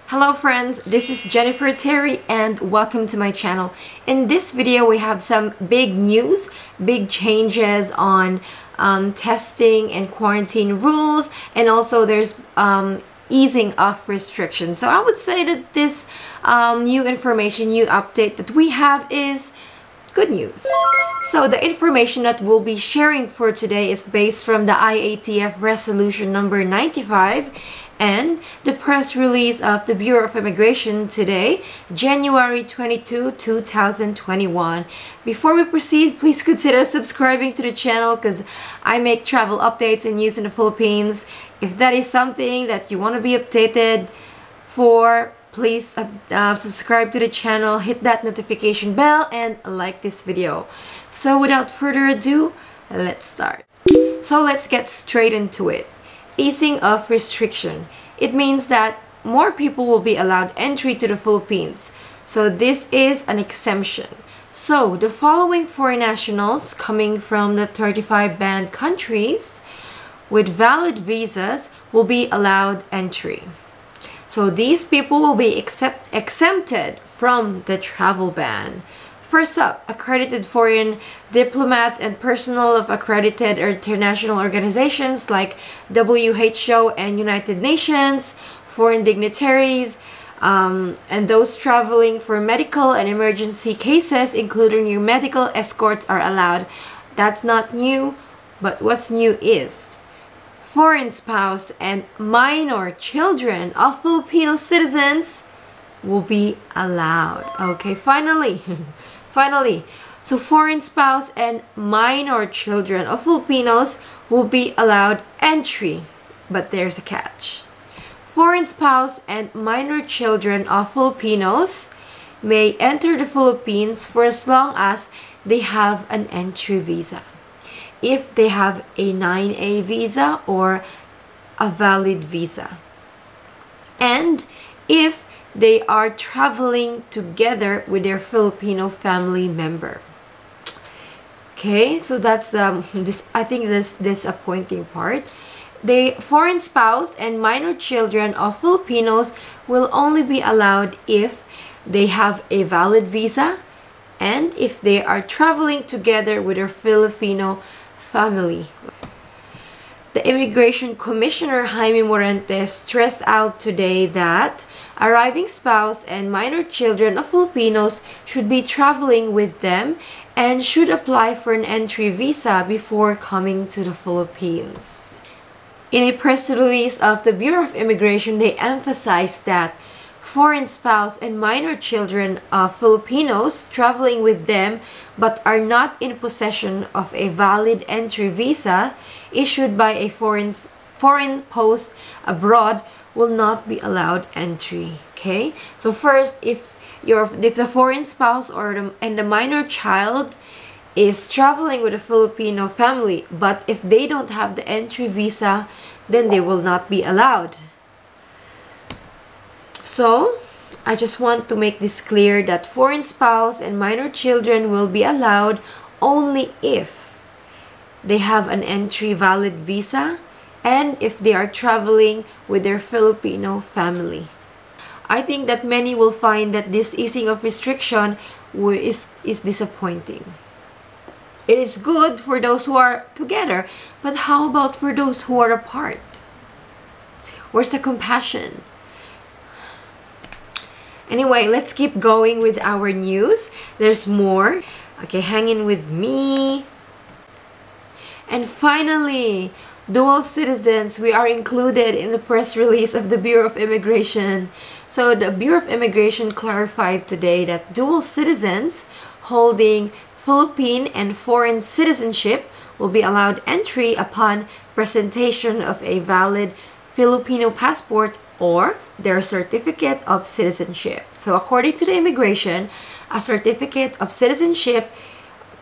Hello friends, this is Jennifer Terri and welcome to my channel. In this video we have some big news, big changes on testing and quarantine rules, and also there's easing of restrictions. So I would say that this new information, new update that we have is good news. So the information that we'll be sharing for today is based from the IATF resolution number 95 and the press release of the Bureau of Immigration today, January 22, 2021. Before we proceed, please consider subscribing to the channel because I make travel updates and news in the Philippines. If that is something that you want to be updated for, please subscribe to the channel, hit that notification bell, and like this video. So without further ado, let's start. So let's get straight into it. Easing of restriction. It means that more people will be allowed entry to the Philippines. So this is an exemption. So the following foreign nationals coming from the 35 banned countries with valid visas will be allowed entry. So these people will be exempted from the travel ban. First up, accredited foreign diplomats and personnel of accredited international organizations like WHO and United Nations, foreign dignitaries, and those traveling for medical and emergency cases, including your medical escorts, are allowed. That's not new, but what's new is foreign spouse and minor children of Filipino citizens will be allowed. Okay, finally. So foreign spouse and minor children of Filipinos will be allowed entry, but there's a catch. Foreign spouse and minor children of Filipinos may enter the Philippines for as long as they have an entry visa. If they have a 9A visa or a valid visa. And if they are traveling together with their Filipino family member. Okay, so that's I think this disappointing part. The foreign spouse and minor children of Filipinos will only be allowed if they have a valid visa and if they are traveling together with their Filipino family. The Immigration Commissioner Jaime Morente stressed out today that arriving spouse and minor children of Filipinos should be traveling with them and should apply for an entry visa before coming to the Philippines. In a press release of the Bureau of Immigration, they emphasized that foreign spouse and minor children of Filipinos traveling with them but are not in possession of a valid entry visa issued by a foreign post abroad will not be allowed entry. Okay, so first, if the foreign spouse or the minor child is traveling with a Filipino family, but if they don't have the entry visa, then they will not be allowed. So I just want to make this clear that foreign spouse and minor children will be allowed only if they have an entry valid visa and if they are traveling with their Filipino family. I think that many will find that this easing of restriction is disappointing. It is good for those who are together, but how about for those who are apart? Where's the compassion? Anyway, let's keep going with our news. There's more. Okay, hang in with me. And finally, dual citizens, we are included in the press release of the Bureau of Immigration. So the Bureau of Immigration clarified today that dual citizens holding Philippine and foreign citizenship will be allowed entry upon presentation of a valid Filipino passport or their certificate of citizenship. So according to the immigration, a certificate of citizenship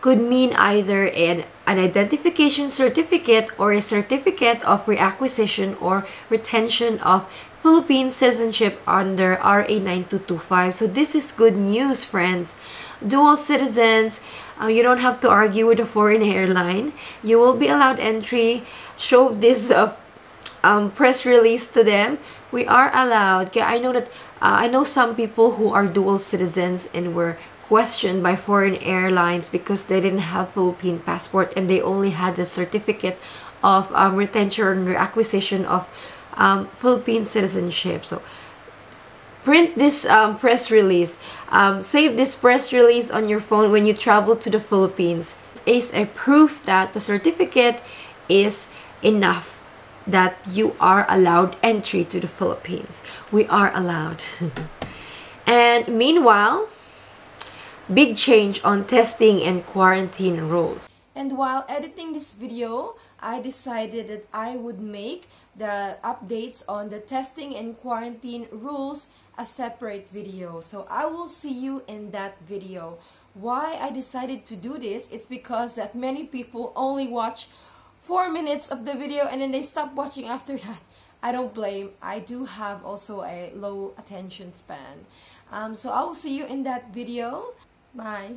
could mean either an identification certificate or a certificate of reacquisition or retention of Philippine citizenship under RA 9225. So this is good news, friends. Dual citizens, you don't have to argue with a foreign airline. You will be allowed entry. Show this press release to them. We are allowed. Okay, I know that I know some people who are dual citizens and were questioned by foreign airlines because they didn't have Philippine passport and they only had the certificate of retention or acquisition of Philippine citizenship. So print this press release. Save this press release on your phone when you travel to the Philippines. It is a proof that the certificate is enough that you are allowed entry to the Philippines. We are allowed. And meanwhile, big change on testing and quarantine rules. And while editing this video, I decided that I would make the updates on the testing and quarantine rules a separate video. So I will see you in that video. Why I decided to do this, it's because that many people only watch 4 minutes of the video and then they stop watching after that. I don't blame. I do have also a low attention span. So I will see you in that video. Bye.